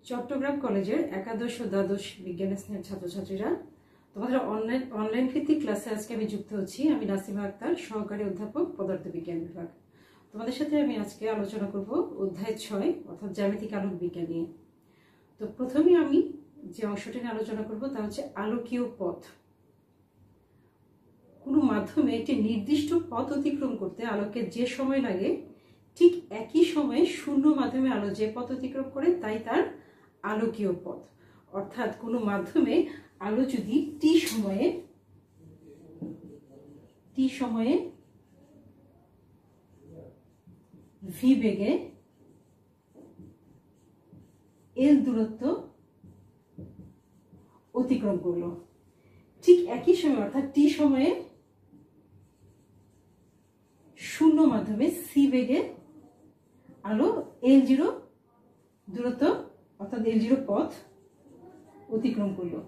চট্টগ্রাম কলেজের একাদশ ও দ্বাদশ বিজ্ঞান স্নেহের ছাত্রছাত্রীরা, তোমাদের অনলাইন ভিত্তিক ক্লাসে আজকে আমি যুক্ত হচ্ছি। আমি নাসিমা আক্তার, সহকারী অধ্যাপক, পদার্থবিজ্ঞান বিভাগ। তোমাদের সাথে আমি আজকে আলোচনা করব অধ্যায় 6 অর্থাৎ জ্যামিতিক আলোক বিজ্ঞান নিয়ে। তো প্রথমে আমি যে অংশটি নিয়ে আলোচনা করব তা হচ্ছে আলোকীয় পথ। কোনো মাধ্যমে একটি নির্দিষ্ট পথ অতিক্রম করতে আলোকের যে সময় লাগে, ঠিক একই সময়ে শূন্য মাধ্যমে আলো যে পথ অতিক্রম করে তাই তার আলোকীয় পথ। অর্থাৎ কোনো মাধ্যমে আলো যদি টি সময়ে ভি বেগে এল দূরত্ব অতিক্রম করলো, ঠিক একই সময় অর্থাৎ টি সময়ে শূন্য মাধ্যমে সি বেগে আলো L0 দূরত্ব অর্থাৎ L0 পথ অতিক্রম করলো।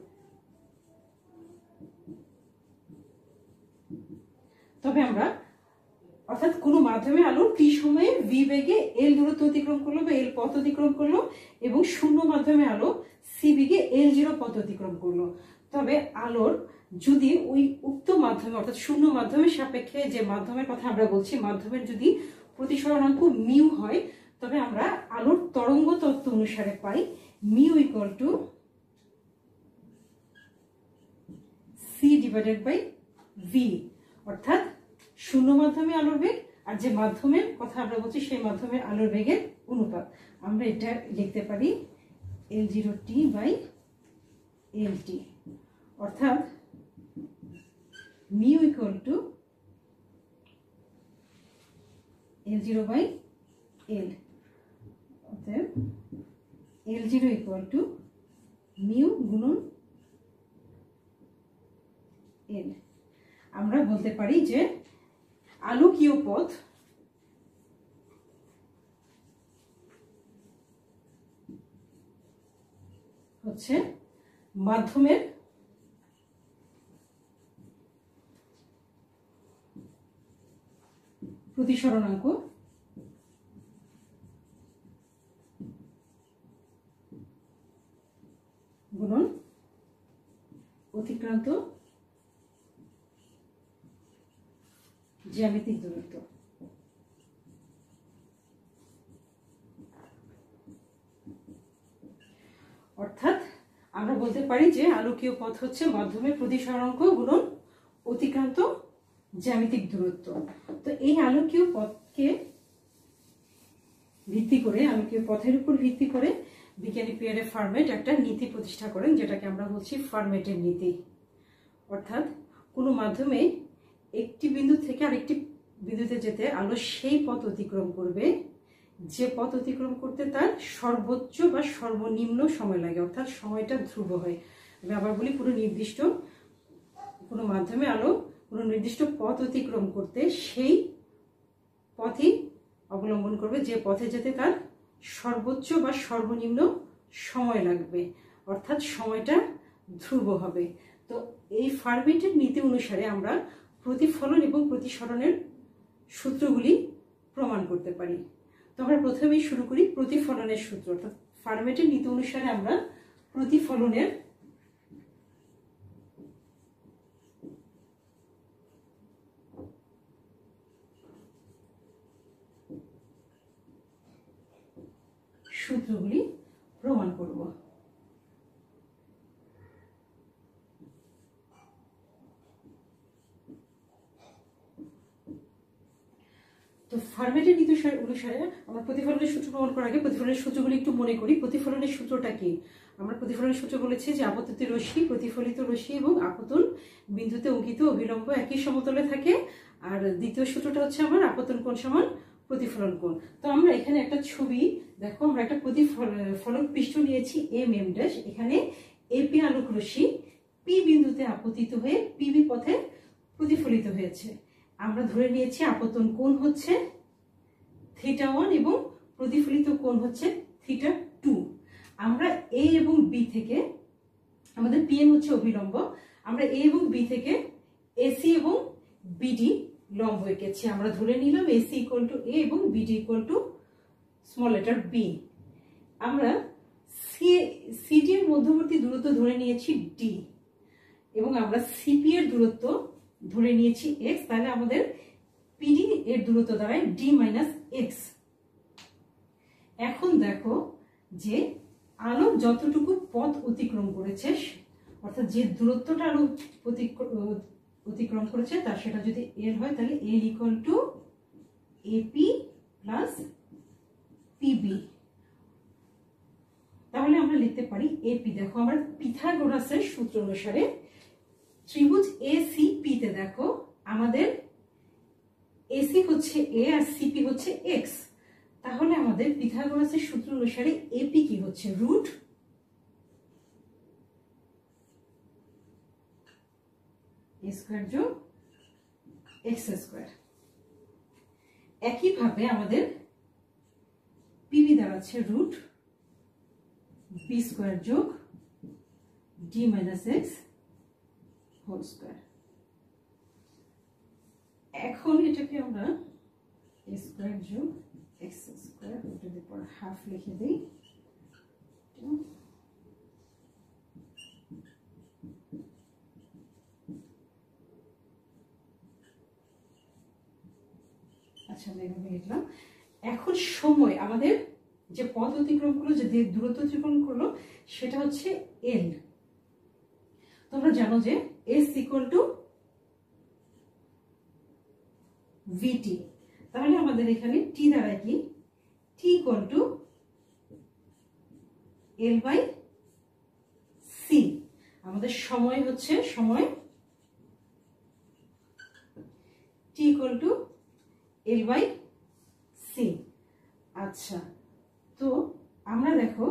তবে আমরা অর্থাৎ কোনো মাধ্যমে আলো টি সময়ে ভি বেগে এল দূরত্ব অতিক্রম করলো বা এল পথ অতিক্রম করলো এবং শূন্য মাধ্যমে আলো সি বেগে L0 পথ অতিক্রম করলো। তবে আলোর যদি ওই উক্ত মাধ্যমে অর্থাৎ শূন্য মাধ্যমের সাপেক্ষে যে মাধ্যমের কথা আমরা বলছি, মাধ্যমের যদি প্রতিসরণাঙ্ক মিউ হয়, তবে আমরা আলোর তরঙ্গ তত্ত্ব অনুসারে পাই mu equal to C divided by V. অর্থাৎ শূন্য মাধ্যমে আলোর বেগ আর যে মাধ্যমের কথা আমরা বলছি সেই মাধ্যমের আলোর বেগের অনুপাত। আমরা এটা লিখতে পারি L0t বাই LT। অর্থাৎ mu equal to L0 by L। অতএব L0 ইকুয়াল টু মিউ গুণন L। আমরা বলতে পারি যে আলোকীয় পথ হচ্ছে মাধ্যমের প্রতিসরণাঙ্ক গুণন অতিক্রান্ত জ্যামিতিক দূরত্ব। অর্থাৎ আমরা বলতে পারি যে আলোকীয় পথ হচ্ছে মাধ্যমের প্রতিসরণাঙ্ক গুণন অতিক্রান্ত জ্যামিতিক দূরত্ব। তো এই আলোকীয় পথকে ভিত্তি করে, আলোকীয় পথের উপর ভিত্তি করে বিজ্ঞানী পিয়ারে ফার্মেট একটা নীতি প্রতিষ্ঠা করেন, যেটাকে আমরা বলছি ফার্মেটের নীতি। অর্থাৎ কোনো মাধ্যমে একটি বিন্দু থেকে আরেকটি বিন্দুতে যেতে আলো সেই পথ অতিক্রম করবে যে পথ অতিক্রম করতে তার সর্বোচ্চ বা সর্বনিম্ন সময় লাগে, অর্থাৎ সময়টা ধ্রুব হয়। আমি আবার বলি, কোনো মাধ্যমে আলো কোনো নির্দিষ্ট পথ অতিক্রম করতে সেই পথই অবলম্বন করবে যে পথে যেতে তার সর্বোচ্চ বা সর্বনিম্ন সময় লাগবে, অর্থাৎ সময়টা ধ্রুব হবে। তো এই ফার্মেটের নীতি অনুসারে আমরা প্রতিফলন এবং প্রতিসরণের সূত্রগুলি প্রমাণ করতে পারি। তো আমরা প্রথমেই শুরু করি প্রতিফলনের সূত্র। অর্থাৎ ফার্মেটের নীতি অনুসারে আমরা প্রতিফলনের সূত্রগুলি প্রমাণ করব। তো ফার্মেটের নীতি অনুসারে আমরা প্রতিফলনের সূত্র প্রমাণ করার আগে প্রতিফলনের সূত্রগুলি একটু মনে করি। প্রতিফলনের সূত্রটা কি? আমরা প্রতিফলনের সূত্র বলেছি যে আপতিত রশ্মি, প্রতিফলিত রশ্মি এবং আপতন বিন্দুতে অঙ্কিত অভিলম্ব একই সমতলে থাকে। আর দ্বিতীয় সূত্রটা হচ্ছে আমার আপতন কোণ সমান প্রতিফলন কোণ। তো আমরা এখানে একটা ছবি দেখো, আমরা একটা প্রতিফলন পৃষ্ঠ নিয়েছি MM'। এখানে এপি আলোক রশ্মি পি বিন্দুতে আপতিত হয়ে পিবি পথে প্রতিফলিত হয়েছে। আমরা ধরে নিয়েছি আপতন কোণ হচ্ছে θ1 এবং প্রতিফলিত কোণ হচ্ছে θ2। আমরা A এবং B থেকে, আমাদের PM হচ্ছে অভিলম্ব, আমরা A এবং B থেকে AC এবং BD লম্ব এঁকেছি। আমরা ধরে নিলাম AC = A এবং BD = স্মল লেটার B। আমরা C সিডি এর মধ্যবর্তী দূরত্ব ধরে নিয়েছি ডি এবং আমরা সিপি এর দূরত্ব ধরে নিয়েছি এক্স, তাহলে আমাদের পিডি এর দূরত্ব দাঁড়ায় ডি মাইনাস এক্স। এখন দেখো যে আলো যতটুকু পথ অতিক্রম করেছে, অর্থাৎ যে দূরত্বটা আলো অতিক্রম করেছে তার সেটা যদি এল হয়, তাহলে L equal to AP plus PB. তাহলে আমরা লিখতে পারি এপি। দেখো আমরা পিথাগোরাসের সূত্র অনুসারে ত্রিভুজ এসিপি তে দেখো আমাদের এসি হচ্ছে এ আর সিপি হচ্ছে এক্স, তাহলে আমাদের পিথাগোরাসের সূত্র অনুসারে এপি কি হচ্ছে রুট এ স্কয়ার যোগ এক্স স্কয়ার। একইভাবে আমাদের পিবি দাঁড়াচ্ছে রুট বি স্কয়ার যোগ D minus X whole square. এখন এটাকে আমরা এ স্কয়ার যোগ X square to the power half লিখে দিই। আচ্ছা আমরা এভাবে লিখলাম। এখন সময় আমাদের যে পথ অতিক্রম করলো, যে দূরত্ব অতিক্রম করলো, সেটা হচ্ছে এল। তোমরা জানো যে এস ইকুয়াল টু ভিটি, তাহলে আমাদের এখানে টি দাঁড়ায় কি T equal to L by C. আমাদের সময় হচ্ছে সময় T equal to L by C. আচ্ছা, তো আমরা দেখো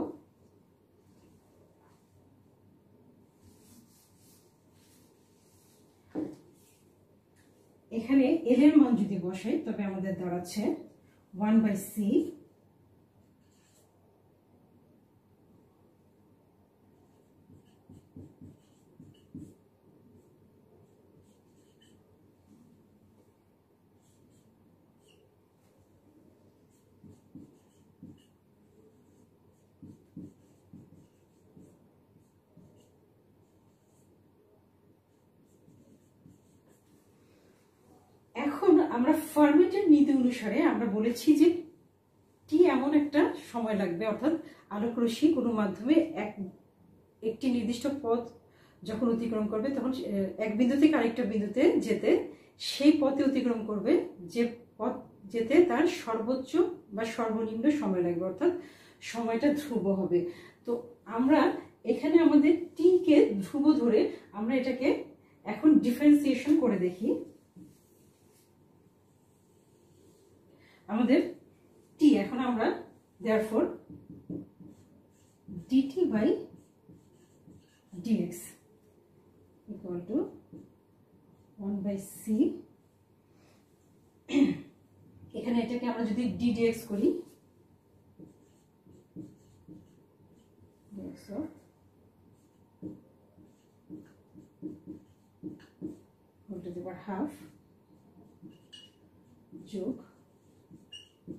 এখানে এল এর মান যদি বসাই তবে আমাদের দাঁড়াচ্ছে 1/c এখন আমরা ফার্মেটের নীতি অনুসারে আমরা বলেছি যে টি এমন একটা সময় লাগবে, অর্থাৎ আলোকরশ্মি কোনো মাধ্যমে একটি নির্দিষ্ট পথ যখন অতিক্রম করবে তখন এক বিন্দু থেকে আরেকটা বিন্দুতে যেতে সেই পথে অতিক্রম করবে যে পথ যেতে তার সর্বোচ্চ বা সর্বনিম্ন সময় লাগবে, অর্থাৎ সময়টা ধ্রুব হবে। তো আমরা এখানে আমাদের টি কে ধ্রুব ধরে আমরা এটাকে এখন ডিফারেন্সিয়েশন করে দেখি। আমাদের টি এখন আমরা therefore dt by dx equal to 1/c। এখানে এটাকে আমরা যদি ddx করি dx whole to the power half যোগ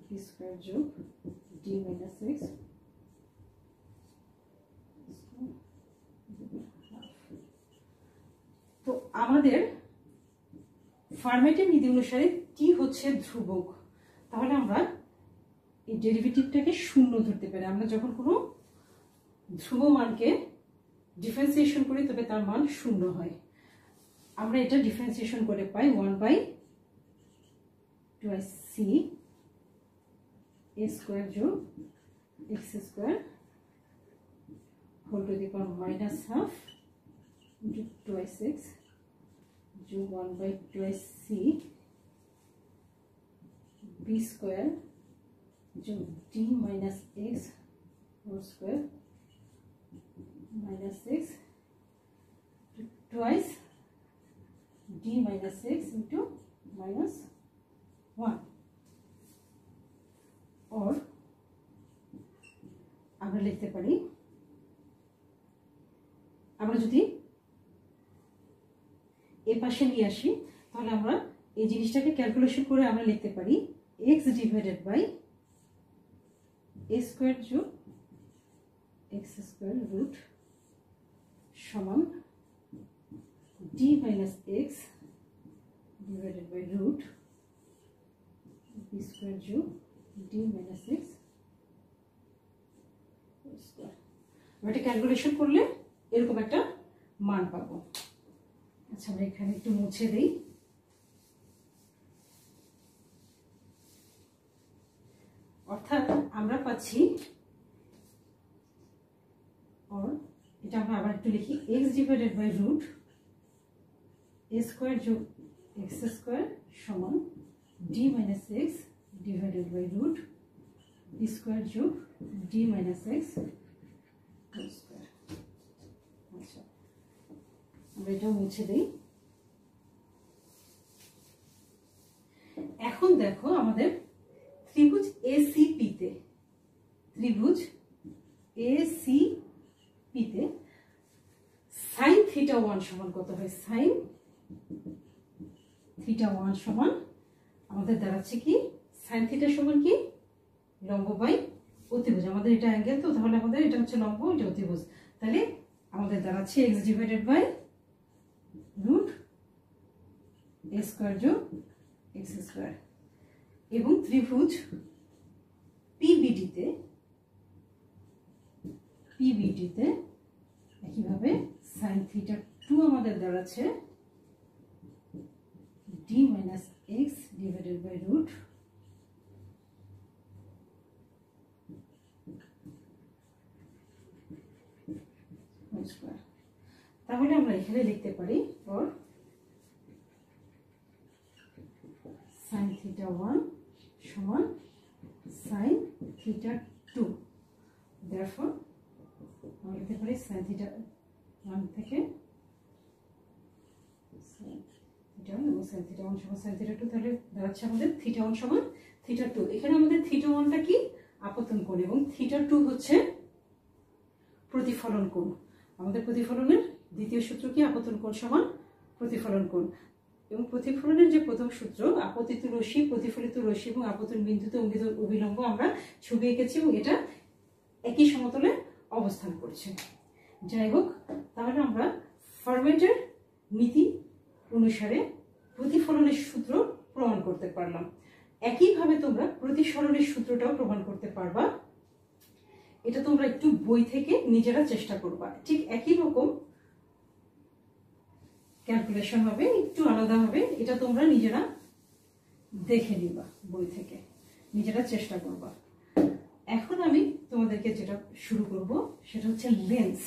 b স্কয়ার যোগ d মাইনাস x তো আমাদের ফার্মেটের নীতি অনুসারে টি হচ্ছে ধ্রুবক, তাহলে আমরা এই ডেরিভেটিভটাকে শূন্য ধরতে পারি। আমরা যখন কোনো ধ্রুব মানকে ডিফারেন্সিয়েশন করি তবে তার মান শূন্য হয়। আমরা এটা ডিফারেন্সিয়েশন করে পাই 1/2c a স্কয়ার যোগ x square whole to the power minus half into 2x যোগ 1/2c b স্কয়ার যোগ d minus x whole square minus x twice d minus x into minus 1 or আমরা লিখতে পারি, আমরা যদি এ পাশে নিয়ে আসি তাহলে আমরা এই জিনিসটাকে ক্যালকুলেশন করে আমরা লিখতে পারি x divided by a square যোগ এক্স স্কোয়ার রুট সমান d minus x divided by root b square যোগ d মাইনাস এক্স স্কোয়ার। এটা ক্যালকুলেশন করলে এরকম একটা মান পাবো। আচ্ছা, আমরা এখানে একটু মুছে দিই। অর্থাৎ আমরা পাচ্ছি, এটা আমরা আবার একটু লিখি, x divided by root a square যোগ এক্স স্কোয়ার সমান d minus x divided by root b square যোগ ডি মাইনাস এক্স স্কোয়ার। আচ্ছা, আমরা এটাও মুছে দিই। এখন দেখো আমাদের ত্রিভুজ এসিপিতে, ত্রিভুজ এসিপিতে সাইন থিটা 1 সমান কত হয়? সাইন থিটা 1 সমান আমাদের দাঁড়াচ্ছে কি? সাইন থিটা সমান কি? লম্ব বাই অতিভুজ। আমাদের এটা অ্যাঙ্গেল, তো তাহলে আমাদের এটা হচ্ছে লম্ব, এটা অতিভুজ। তাহলে আমাদের দাঁড়াচ্ছে x divided by root a square যোগ এক্স স্কোয়ার। এবং ত্রিভুজ পিবিডিতে একইভাবে সাইন থিটা 2 আমাদের দাঁড়াচ্ছে d minus x divided by root square. তাহলে আমরা এখানে লিখতে পারি ফর সাইন থিটা 1 সমান সাইন থিটা 2। therefore আমরা লিখতে পারি সাইন থিটা 1 থেকে সাইন থিটা 1 এবং সাইন থিটা 1 সমান সাইন থিটা 2। তাহলে দাঁড়াচ্ছে আমাদের থিটা 1 সমান থিটা 2। এখানে আমাদের থিটা 1টা কি? আপতন কোণ, এবং থিটা 2 হচ্ছে প্রতিফলন কোণ। আমাদের প্রতিফলনের দ্বিতীয় সূত্র কি? আপতন কোণ সমান প্রতিফলন কোণ। এবং প্রতিফলনের যে প্রথম সূত্র, আপতিত রশ্মি, প্রতিফলিত রশ্মি এবং আপতন বিন্দুতে অঙ্কিত অভিলম্ব আমরা ছবি এঁকেছি এবং এটা একই সমতলে অবস্থান করছে। যাই হোক, তাহলে আমরা ফার্মেটের নীতি অনুসারে প্রতিফলনের সূত্র প্রমাণ করতে পারলাম। একইভাবে তোমরা প্রতিসরণের সূত্রটাও প্রমাণ করতে পারবা। এটা তোমরা একটু বই থেকে নিজেরা চেষ্টা করবা। ঠিক একই রকম ক্যালকুলেশন হবে, একটু আলাদা হবে। এটা তোমরা নিজেরা দেখে নিবা, বই থেকে নিজেরা চেষ্টা করবা। এখন আমি তোমাদেরকে যেটা শুরু করব সেটা হচ্ছে লেন্স।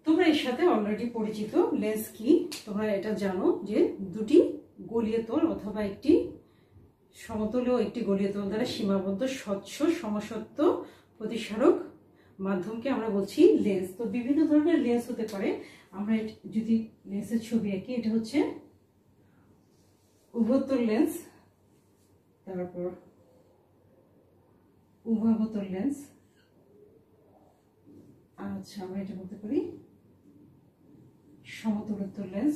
তোমরা এর সাথে অলরেডি পরিচিত। লেন্স কি তোমরা এটা জানো যে দুটি গলীয় তল অথবা একটি সমতল ও একটি গলীয় তল দ্বারা সীমাবদ্ধ স্বচ্ছ সমসত্ব প্রতিসারক মাধ্যমকে আমরা বলছি লেন্স। তো বিভিন্ন ধরনের লেন্স হতে পারে। আমরা যদি লেন্সের ছবি আঁকি, এটা হচ্ছে উভয়তল লেন্স, তারপর উভয়াবতল লেন্স। আচ্ছা, আমরা এটা বলতে পারি সমতলোত্তর লেন্স।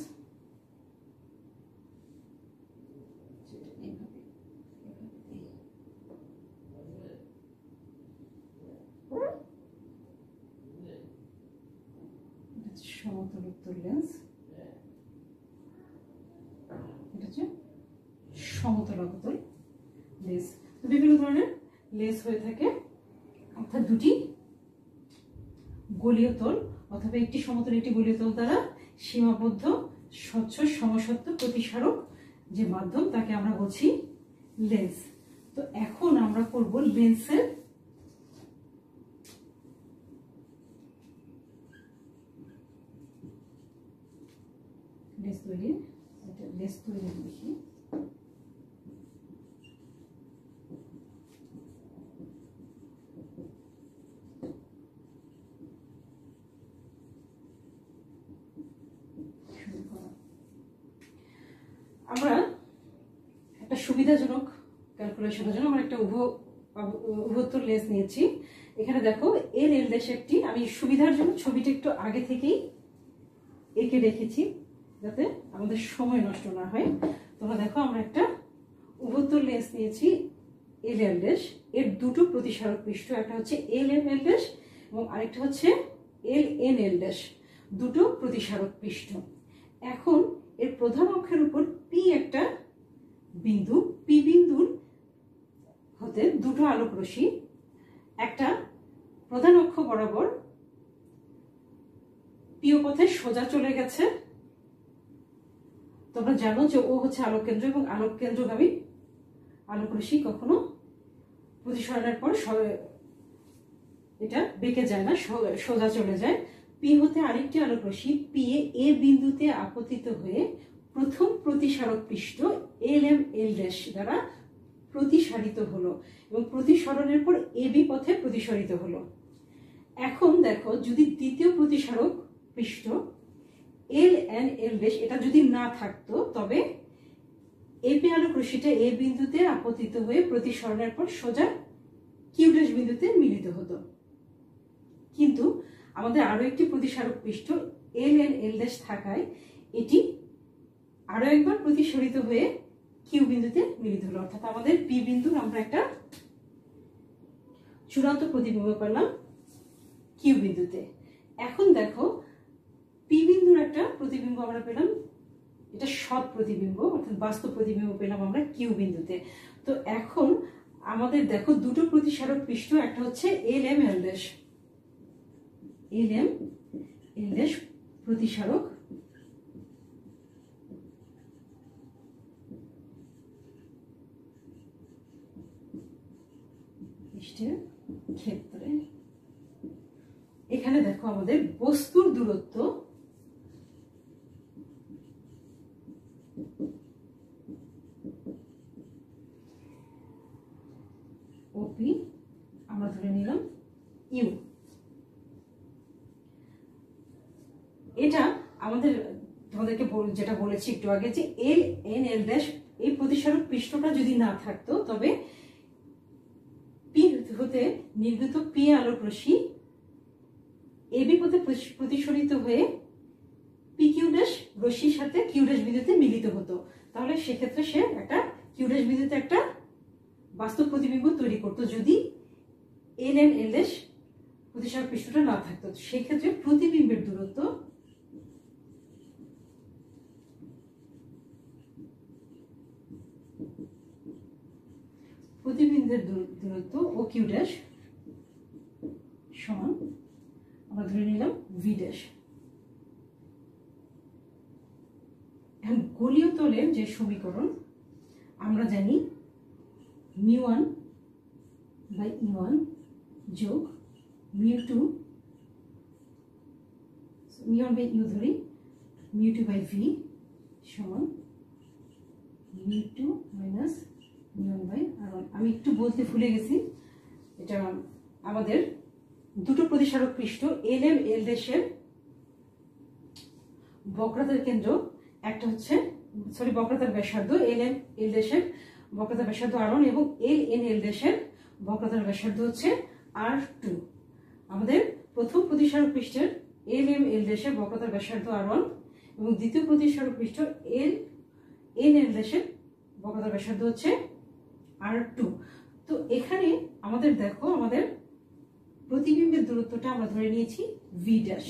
সমতলোত্তর লেন্স, এটা হচ্ছে সমতল অবতল লেন্স। বিভিন্ন ধরনের লেন্স হয়ে থাকে, অর্থাৎ দুটি গলীয় তল অথবা একটি সমতল একটি গলীয় তল দ্বারা সীমাবদ্ধ স্বচ্ছ সমসত্ব প্রতিসারক যে মাধ্যম, তাকে আমরা বলছি লেন্স। তো এখন আমরা করব লেন্সের লেন্স তৈরি। লেন্স তৈরি লিখি। আমরা একটা সুবিধাজনক ক্যালকুলেশনের জন্য আমরা একটা উভয়তল লেন্স নিয়েছি। এখানে দেখো এর এল দেশে একটি, আমি সুবিধার জন্য ছবিটা একটু আগে থেকেই এঁকে রেখেছি যাতে আমাদের সময় নষ্ট না হয়। তোমরা দেখো আমরা একটা উভত্তর লেন্স নিয়েছি LL ড্যাশ, এর দুটো প্রতিসারক পৃষ্ঠ, একটা হচ্ছে LML ড্যাশ এবং আরেকটা হচ্ছে LNL ড্যাশ, দুটো প্রতিসারক পৃষ্ঠ। এখন এর প্রধান অক্ষের উপর পি একটা বিন্দু, পি বিন্দুর হতে দুটো আলোক রশ্মি একটা প্রধান অক্ষ বরাবর পিও পথে সোজা চলে গেছে। তোমরা জানো যে ও হচ্ছে আলোক কেন্দ্র এবং আলোক কেন্দ্রগামী আলোক রশ্মি কখনো প্রতিসরণের পর এটা বেঁকে যায় না, সোজা চলে যায়। পি হতে আরেকটি আলোক রশ্মি পি এ বিন্দুতে আপতিত হয়ে প্রথম প্রতিসারক পৃষ্ঠ LML ড্যাশ দ্বারা প্রতিসারিত হলো এবং প্রতিসরণের পর AB পথে প্রতিসরিত হলো। এখন দেখো, যদি দ্বিতীয় প্রতিসারক পৃষ্ঠ LNL ড্যাশ এটা যদি না থাকতো, তবে এপি আলোক রশ্মিটা এ বিন্দুতে আপতিত হয়ে প্রতিসরণের পর সোজা কিউ ড্যাশ বিন্দুতে মিলিত হতো। কিন্তু আমাদের আরো একটি প্রতিসারক পৃষ্ঠ LNL ড্যাশ থাকায় এটি আরো একবার প্রতিসরিত হয়ে কিউ বিন্দুতে মিলিত হলো, অর্থাৎ আমাদের পি বিন্দুর আমরা একটা চূড়ান্ত প্রতিবিম্ব পেলাম কিউ বিন্দুতে। এখন দেখো, পি বিন্দুর একটা প্রতিবিম্ব আমরা পেলাম, এটা সৎ প্রতিবিম্ব অর্থাৎ বাস্তব প্রতিবিম্ব পেলাম আমরা কিউ বিন্দুতে। তো এখন আমাদের দেখো দুটো প্রতিসারক পৃষ্ঠ, একটা হচ্ছে LML ড্যাশ, LML ড্যাশ প্রতিসারক পৃষ্ঠের ক্ষেত্রে এখানে দেখো আমাদের বস্তুর দূরত্ব ওপি আমরা ধরে নিলাম ইউ। এটা আমাদের তোমাদেরকে যেটা বলেছি একটু আগে যে LNL ড্যাশ এই প্রতিসারক পৃষ্ঠটা যদি না থাকতো, তবে পি হতে নির্গত পি আলোক রশ্মি এবি পথে প্রতিসরিত হয়ে পি কিউ ড্যাশ রশ্মির সাথে কিউ ড্যাশ বিন্দুতে মিলিত হতো। তাহলে সেক্ষেত্রে সে একটা কিউ ড্যাশ বিন্দুতে একটা বাস্তব প্রতিবিম্ব তৈরি করতো যদি LNL ড্যাশ প্রতিসারক পৃষ্ঠটা না থাকতো। সেই ক্ষেত্রে প্রতিবিম্বের দূরত্ব ও কিউ ড্যাশ সমান আমরা ধরে নিলাম ভি ড্যাশ। এখন গোলীয় তলের যে সমীকরণ আমরা জানি μ1 বাই E1 যোগ μ2, μ1 বাই ইউ ধরি, μ2 বাই ভি সমান μ2 মাইনাস μ1 বাই R1। আমি একটু বলতে ভুলে গেছি, এটা আমাদের দুটো প্রতিসারক পৃষ্ঠ LML ড্যাশের বক্রতার কেন্দ্র, একটা হচ্ছে বক্রতার ব্যাসার্ধ LML ড্যাশের বক্রতার ব্যাসার্ধ R1 এবং LNL ড্যাশের বক্রতার ব্যাসার্ধ হচ্ছে R2। আমাদের প্রথম প্রতিসারক পৃষ্ঠের LML ড্যাশের বক্রতার ব্যাসার্ধ R1 এবং দ্বিতীয় প্রতিসারক পৃষ্ঠ LNL ড্যাশের বক্রতার ব্যাসার্ধ হচ্ছে R2। তো এখানে আমাদের দেখো, আমাদের প্রতিবিম্বের দূরত্বটা আমরা ধরে নিয়েছি ভি ড্যাশ।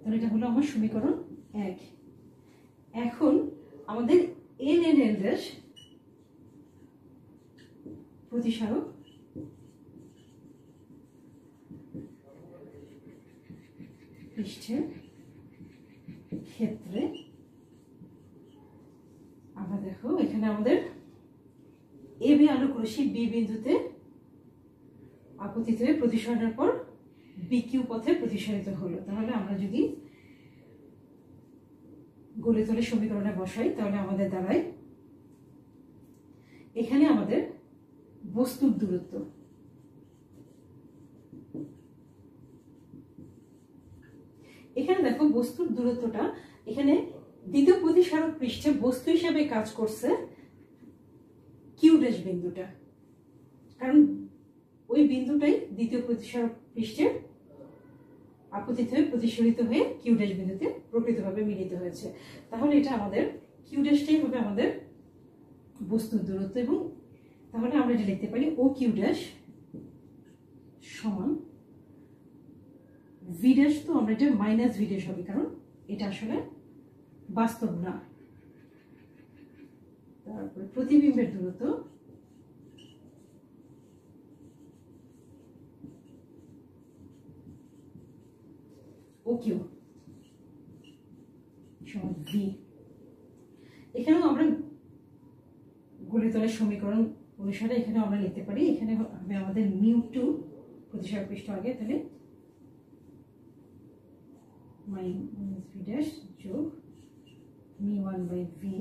তাহলে এটা হলো আমার সমীকরণ 1। এখন আমাদের LNL ড্যাশ প্রতিসারক পৃষ্ঠের ক্ষেত্রে আমরা দেখো, এখানে আমাদের এবি আলোক রশ্মি বি বিন্দুতে আপতিত হয়ে প্রতিসরণের পর বিকিউ পথে প্রতিসারিত হলো। তাহলে আমরা যদি গোলীয় তলের সমীকরণে বসাই, তাহলে আমাদের দাঁড়ায় এখানে আমাদের বস্তুর দূরত্ব, এখানে দেখো বস্তুর দূরত্বটা এখানে দ্বিতীয় প্রতিসারক পৃষ্ঠে বস্তু হিসেবে কাজ করছে কিউ ড্যাশ বিন্দুটা, কারণ ওই বিন্দুটাই দ্বিতীয় প্রতিসারক পৃষ্ঠে আপতিত হয়ে প্রতিসরিত হয়ে কিউ ড্যাশ বিন্দুতে প্রকৃতভাবে মিলিত হয়েছে। তাহলে এটা আমাদের কিউ ড্যাশটাই হবে আমাদের বস্তুর দূরত্ব, এবং তাহলে আমরা এটা লিখতে পারি ও কিউ ড্যাশ সমান ভি ড্যাশ। তো আমরা এটা মাইনাস ভি ড্যাশ হবে, কারণ এটা আসলে বাস্তব না। তারপরে প্রতিবিম্বের দূরত্ব ও কিউ সমান ভি। এখানেও আমরা গোলীতলের সমীকরণ অনুসারে এখানে আমরা লিখতে পারি, এখানে হবে আমাদের মিউ2 প্রতিসার পৃষ্ঠ আগে, তাহলে মাইনাস ভি ড্যাশ যোগ মিউ1 বাই ভি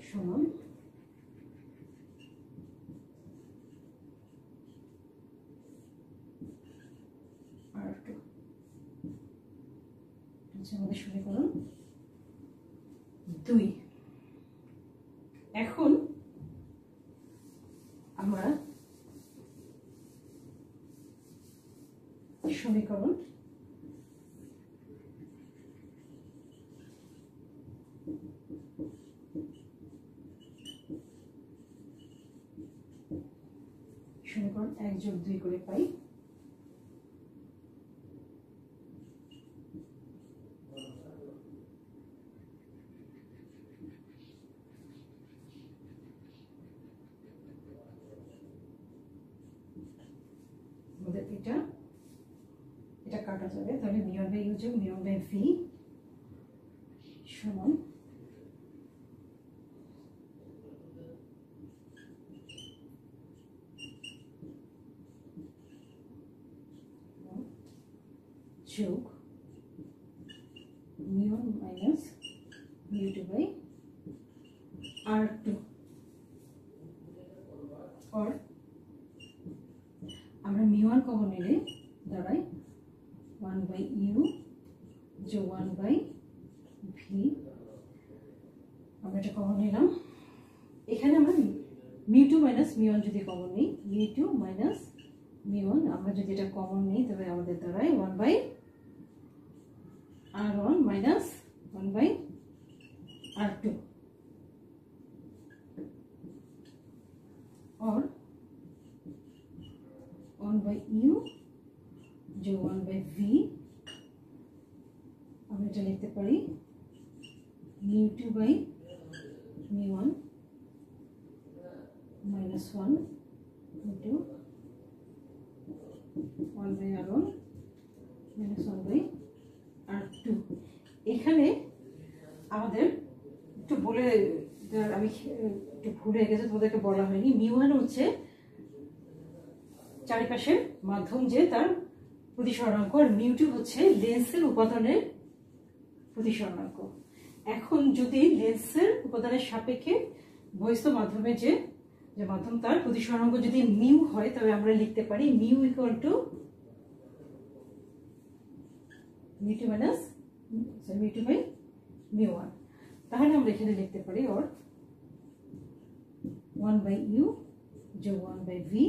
সমান R2। হচ্ছে আমাদের সমীকরণ 2। এখন আমরা সমীকরণ সমীকরণ 1 যোগ 2 করে পাই। এটা কাটা যাবে, তাহলে মিউ1 বাই ইউ যোগ মিউ1 বাই ভি সমান যোগ মিউ1 মাইনাস মিউ2 বাই R2। और আমরা মিউ1 কমন নিলে দাঁড়ায় 1 বাই ইউ যোগ 1 বাই ভি। আমরা এটা কমন নিলাম, এখানে আমরা মিউ2 মাইনাস মিউ1 যদি কমন নিই, মিউ2 মাইনাস মিউ1 আমরা যদি এটা কমন নিই তবে আমাদের দাঁড়ায় 1 by R1 minus 1 by R2। और 1 बाई यू जो 1 बाई वी আমরা এটা লিখতে পারি mu2 by mu1 minus 1 into 1 by R1 minus 1 by R2। এখানে আমাদের একটু বলে, আমি একটু ভুলে গেছি, তোমাদেরকে বলা হয়নি, মিউ1 হচ্ছে চারিপাশের মাধ্যম যে তার প্রতিসরণাঙ্ক, আর মিউ2 হচ্ছে লেন্সের উপাদানের প্রতিসরণাঙ্ক। এখন যদি লেন্সের উপাদানের সাপেক্ষে বহিস্থ মাধ্যমে যে মাধ্যম তার প্রতিসরণাঙ্ক যদি মিউ হয়, তবে আমরা লিখতে পারি mu equal to mu minus mu by mu. তাহলে আমরা এখানে লিখতে পারি और 1 बाई यू जो 1 by v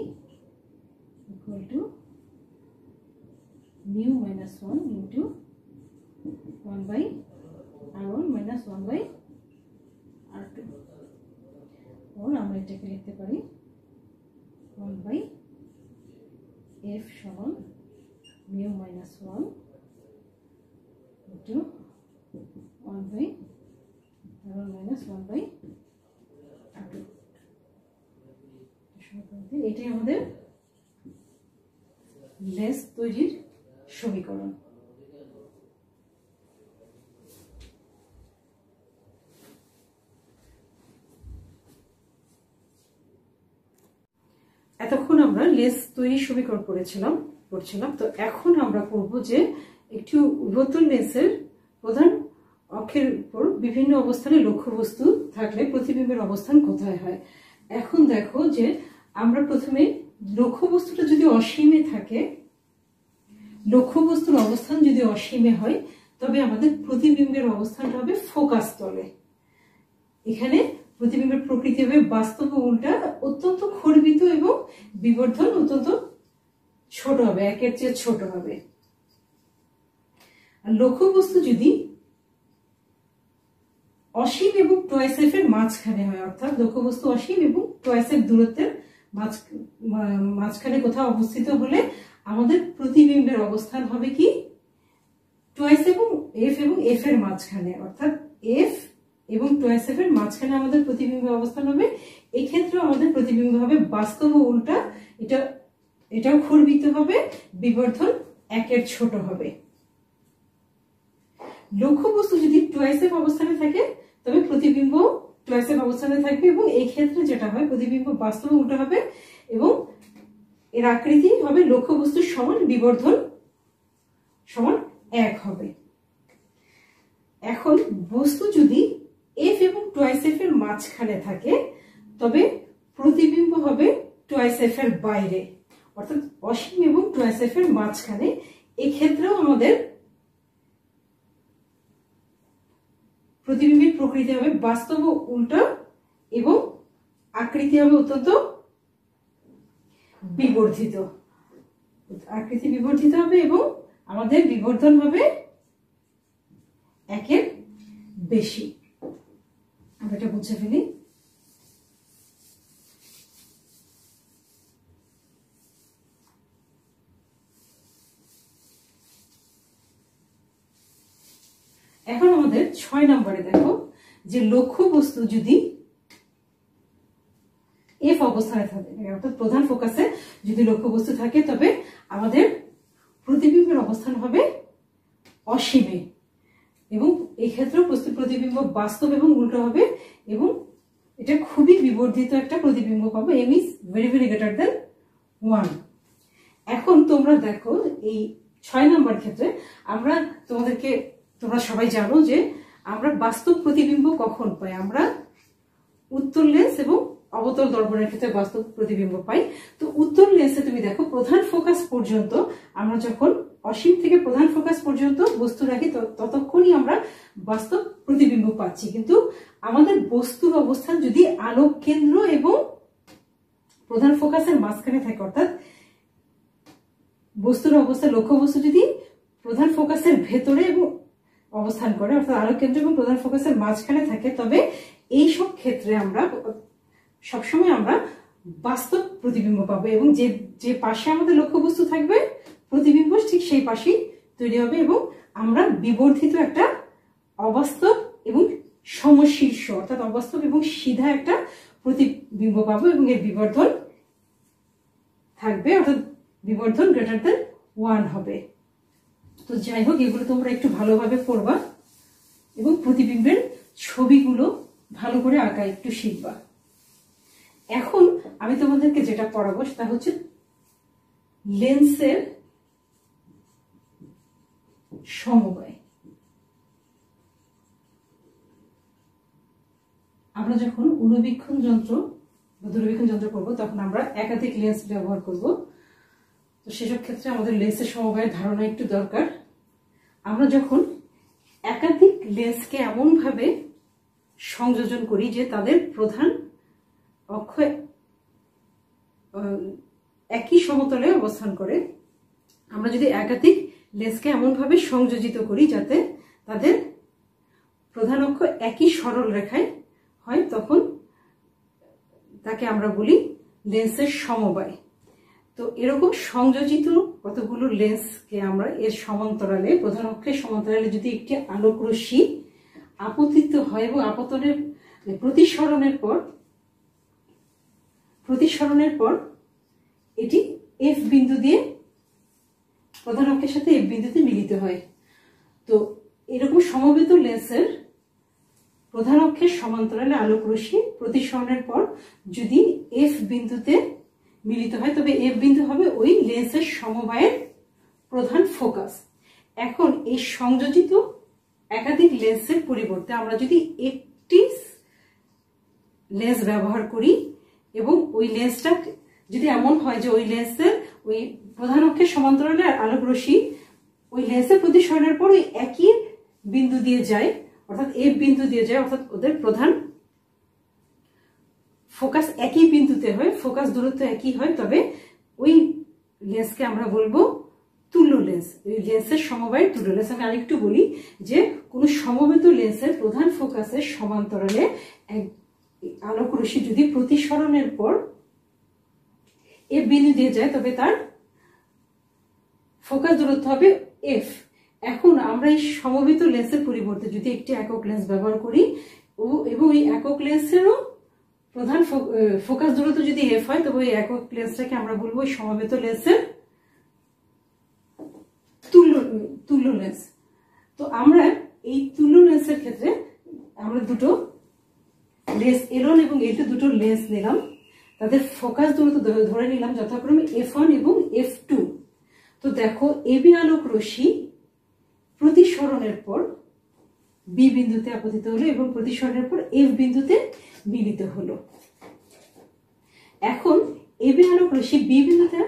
equal to mu minus 1 into 1 by R1 minus 1 by R2। और আমরা এটাকে লিখতে পারি 1 बाई f সমান mu minus 1 into 1 by R1 minus 1 by R2। এটাই আমাদের লেন্স তৈরির সমীকরণ। এতক্ষণ আমরা লেন্স তৈরির সমীকরণ পড়ছিলাম। তো এখন আমরা পড়ব যে একটি উভতল লেন্সের প্রধান অক্ষের উপর বিভিন্ন অবস্থানে লক্ষ্যবস্তু থাকলে প্রতিবিম্বের অবস্থান কোথায় হয়। এখন দেখো যে আমরা প্রথমে লক্ষ্যবস্তুটা যদি অসীমে থাকে, লক্ষ্যবস্তুর অবস্থান যদি অসীমে হয়, তবে আমাদের প্রতিবিম্বের অবস্থানটা হবে ফোকাস তলে। এখানে প্রতিবিম্বের প্রকৃতি হবে বাস্তব উল্টা অত্যন্ত খর্বিত এবং বিবর্ধন অত্যন্ত ছোট হবে, একের চেয়ে ছোট হবে। আর লক্ষ্যবস্তু যদি অসীম এবং টুয়াইস এফ এর মাঝখানে হয়, অর্থাৎ লক্ষ্যবস্তু অসীম এবং টুয়াইস এফ দূরত্বের মাঝখানে কোথাও অবস্থিত হলে আমাদের প্রতিবিম্বের অবস্থান হবে কি টুয়াইস এবং এফ এর মাঝখানে, অর্থাৎ এফ এবং টুয়াইস এফ এর মাঝখানে আমাদের প্রতিবিম্বের অবস্থান হবে। এই ক্ষেত্রে আমাদের প্রতিবিম্ব হবে বাস্তব ও উল্টা, এটাও ঘূর্ণিত হবে, বিবর্ধন 1 এর ছোট হবে। লক্ষ্যবস্তু যদি টুয়াইস এফ অবস্থানে থাকে তবে প্রতিবিম্ব টুয়াইস এফ অবস্থানে থাকবে, এবং এই ক্ষেত্রে যেটা হয় প্রতিবিম্ব বাস্তব ও উল্টা হবে এবং এর আকৃতি হবে লক্ষ্যবস্তুর সমান, বিবর্ধন সমান 1 হবে। এখন বস্তু যদি এফ এবং টুয়াইস এফ এর মাঝখানে থাকে তবে প্রতিবিম্ব হবে টুয়াইস এফ এর বাইরে, অর্থাৎ অসীম এবং টুয়াইস এফ এর মাঝখানে। এই ক্ষেত্রেও আমাদের প্রতিবিম্বের প্রকৃতি হবে বাস্তব ও উল্টা এবং আকৃতি হবে অত্যন্ত বিবর্ধিত, আকৃতি বিবর্ধিত হবে এবং আমাদের বিবর্ধন হবে 1 এর বেশি। আমরা এটা বুঝে ফেলি। এখন আমাদের 6 নম্বরে দেখো যে লক্ষ্যবস্তু যদি এফ অবস্থানে থাকে, অর্থাৎ প্রধান ফোকাসে যদি লক্ষ্যবস্তু থাকে তবে আমাদের প্রতিবিম্বের অবস্থান হবে অসীমে, এবং এই ক্ষেত্রে প্রতিবিম্ব বাস্তব এবং উল্টো হবে এবং এটা খুবই বিবর্ধিত একটা প্রতিবিম্ব পাবো, m is very very greater than 1। এখন তোমরা দেখো এই 6 নম্বর ক্ষেত্রে তোমরা সবাই জানো যে আমরা বাস্তব প্রতিবিম্ব কখন পাই, আমরা উত্তল লেন্স এবং অবতল দর্পণের ক্ষেত্রে বাস্তব প্রতিবিম্ব পাই। তো উত্তল লেন্সে তুমি দেখো প্রধান ফোকাস পর্যন্ত আমরা যখন অসীম থেকে প্রধান ফোকাস পর্যন্ত বস্তু রাখি ততক্ষণই আমরা বাস্তব প্রতিবিম্ব পাচ্ছি, কিন্তু আমাদের বস্তুর অবস্থান যদি আলোক কেন্দ্র এবং প্রধান ফোকাসের মাঝখানে থাকে, অর্থাৎ বস্তুর অবস্থা লক্ষ্যবস্তু যদি প্রধান ফোকাসের ভেতরে এবং অবস্থান করে, অর্থাৎ আলোক কেন্দ্র এবং প্রধান ফোকাসের মাঝখানে থাকে, তবে এই সব ক্ষেত্রে আমরা সবসময় আমরা বাস্তব প্রতিবিম্ব পাবো এবং যে পাশে আমাদের লক্ষ্যবস্তু থাকবে প্রতিবিম্ব ঠিক সেই পাশেই তৈরি হবে এবং আমরা বিবর্ধিত একটা অবাস্তব এবং সমশীর্ষ, অর্থাৎ অবাস্তব এবং সিধা একটা প্রতিবিম্ব পাবো এবং এর বিবর্ধন থাকবে, অর্থাৎ বিবর্ধন গ্রেটার দেন 1 হবে। তো যাই হোক, এগুলো তোমরা একটু ভালোভাবে পড়বা এবং প্রতিবিম্বের ছবিগুলো ভালো করে আঁকা একটু শিখবা। এখন আমি তোমাদেরকে যেটা পড়াবো সেটা হচ্ছে লেন্সের সমবায়। আমরা যখন দূরবীক্ষণ যন্ত্র করবো তখন আমরা একাধিক লেন্স ব্যবহার করব, তো সেসব ক্ষেত্রে আমাদের লেন্সের সমবায়ের ধারণা একটু দরকার। আমরা যখন একাধিক লেন্সকে এমন ভাবে সংযোজন করি যে তাদের প্রধান অক্ষ একই সমতলে অবস্থান করে, আমরা যদি একাধিক লেন্সকে এমন ভাবে সংযোজিত করি যাতে তাদের প্রধান অক্ষ একই সরল রেখায় হয়, তখন তাকে আমরা বলি লেন্সের সমবায়। তো এরকম সংযোজিত কতগুলো লেন্সকে আমরা এর সমান্তরালে, প্রধান অক্ষের সমান্তরালে যদি একটি আলোক রশ্মি আপতিত হয় এবং আপতনের প্রতিসরণের পর এটি এফ বিন্দু দিয়ে প্রধান অক্ষের সাথে এফ বিন্দুতে মিলিত হয়। তো এরকম সমবেত লেন্সের প্রধান অক্ষের সমান্তরালে আলোক রশ্মি প্রতিসরণের পর যদি এফ বিন্দুতে মিলিত হয় তবে এফ বিন্দু হবে ওই লেন্সের সমবায়ের প্রধান ফোকাস। এখন এই সংযোজিত একাধিক লেন্সের পরিবর্তে আমরা যদি একটি লেন্স ব্যবহার করি এবং ওই লেন্সটা যদি এমন হয় যে ওই লেন্সের ওই প্রধান অক্ষের সমান্তরালে আলোক রশ্মি ওই লেন্সের প্রতিসরণের পর ওই একই বিন্দু দিয়ে যায়, অর্থাৎ এফ বিন্দু দিয়ে যায়, অর্থাৎ ওদের প্রধান ফোকাস একই বিন্দুতে হয়, ফোকাস দূরত্ব একই হয়, তবে ওই লেন্সকে আমরা বলবো তুল্য লেন্স। লেন্স, এই লেন্সের সমবায় তুল্য লেন্স। আমি আরেকটু বলি যে কোনো সমবেত লেন্সের প্রধান ফোকাসের সমান্তরালে এক আলোক রশ্মি যদি প্রতিসরণের পর এফ বিন্দু দিয়ে যায় তবে তার ফোকাস দূরত্ব হবে এফ। এখন আমরা এই সমবেত লেন্সের পরিবর্তে যদি একটি একক লেন্স ব্যবহার করি এবং এই একক লেন্সেরও প্রধান ফোকাস দূরত্ব যদি এফ হয় তবে ওই একক লেন্সটাকে আমরা বলবো সমবেত লেন্সের তুল্য লেন্স। তো আমরা এই তুল্য লেন্সের ক্ষেত্রে আমরা দুটো লেন্স L1 এবং L2 দুটো লেন্স নিলাম, তাদের ফোকাস দূরত্ব ধরে নিলাম যথাক্রমে F1 এবং F2। তো দেখো এবি আলোক রশ্মি প্রতিসরণের পর বি বিন্দুতে আপতিত হলো এবং প্রতিসরণের পর এফ বিন্দুতে মিলিত হলো। এখন এবি আলোক রশ্মি বি বিন্দুতে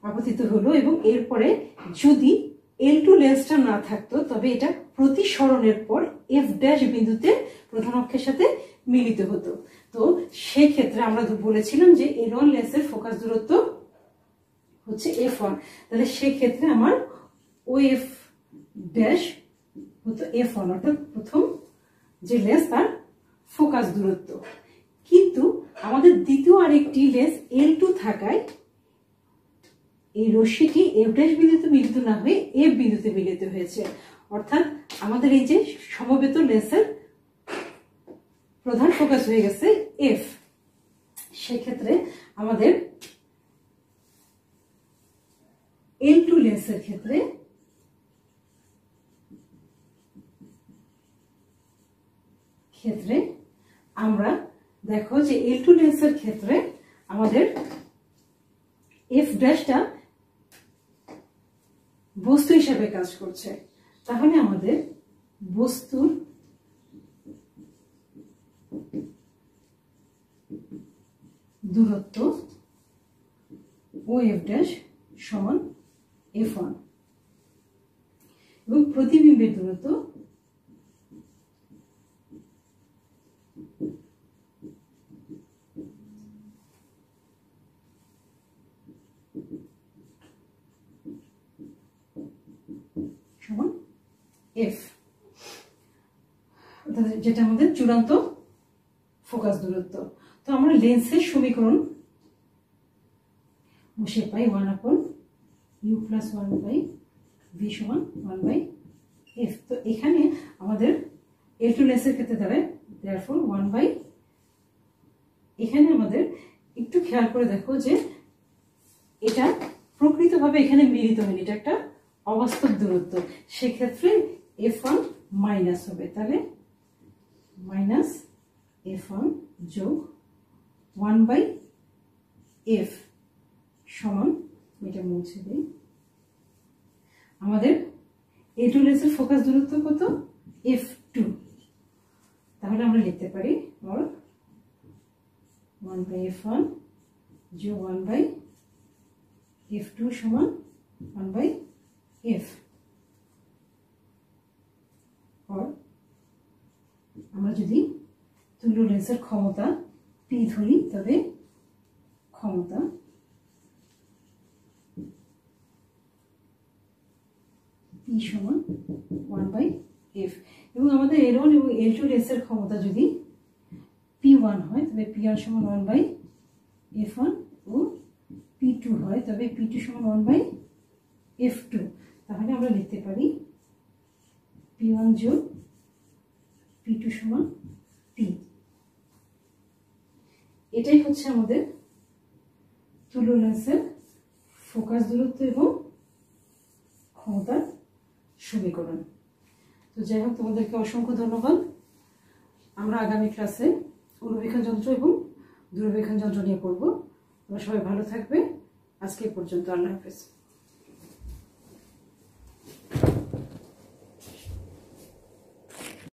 আপতিত হলো এবং এরপরে যদি L2 লেন্সটা না থাকতো তবে এটা প্রতিসরণের পর এফ ড্যাশ বিন্দুতে প্রধান অক্ষের সাথে মিলিত হতো। তো সেক্ষেত্রে আমরা বলেছিলাম যে L1 লেন্সের ফোকাস দূরত্ব হচ্ছে F1, তাহলে সেক্ষেত্রে আমার ও এফ ড্যাশ হতো F1, অর্থাৎ প্রথম যে লেন্স তার ফোকাস দূরত্ব। কিন্তু আমাদের দ্বিতীয় আরেকটি লেন্স L2 থাকায় এই রশ্মিটি এফ ড্যাশ বিন্দুতে মিলিত না হয়ে এফ বিন্দুতে মিলিত হয়েছে, অর্থাৎ আমাদের এই যে সমবেত লেন্সের প্রধান ফোকাস হয়ে গেছে এফ। সেক্ষেত্রে আমাদের L2 লেন্সের ক্ষেত্রে আমরা দেখো যে L2 লেন্সের ক্ষেত্রে আমাদের এফ ড্যাশটা বস্তু হিসাবে কাজ করছে। তাহলে আমাদের বস্তুর দূরত্ব ও এফ ড্যাশ সমান F1 এবং প্রতিবিম্বের দূরত্ব সমান এফ, যেটা আমাদের চূড়ান্ত ফোকাস দূরত্ব। তো আমরা লেন্সের সমীকরণ বসে পাই 1/u + 1/v সমান 1/f। তো এখানে আমাদের L2 লেন্সের ক্ষেত্রে দাঁড়ায় therefore 1/, এখানে আমাদের একটু খেয়াল করে দেখো যে এটা প্রকৃতভাবে এখানে মিলিত হয়নি, এটা একটা অবাস্তব দূরত্ব, সেক্ষেত্রে F1 মাইনাস হবে, তাহলে -F1 যোগ 1/f সমান, এটা মুছে দিই, আমাদের L2 লেন্সের ফোকাস দূরত্ব কত F2, তাহলে আমরা লিখতে পারি 1/F1 যোগ 1/F2 সমান 1/f। আমরা যদি তুল্য লেন্সের ক্ষমতা P ধরি তবে ক্ষমতা P সমান 1/f এবং আমাদের L1 এবং L2 লেন্সের ক্ষমতা যদি P1 হয় তবে P1 সমান 1/f1 ও P2 হয় তবে P2 সমান 1/f2। তাহলে আমরা লিখতে পারি P1 যোগ P2 সমান P। এটাই হচ্ছে আমাদের তুল্য লেন্সের ফোকাস দূরত্ব এবং ক্ষমতার সমীকরণ। তো যাই হোক, তোমাদেরকে অসংখ্য ধন্যবাদ। আমরা আগামী ক্লাসে অনুবীক্ষণ যন্ত্র এবং দূরবীক্ষণ যন্ত্র নিয়ে পড়ব। তোমরা সবাই ভালো থাকবে। আজকে পর্যন্ত, আল্লাহ হাফেজ।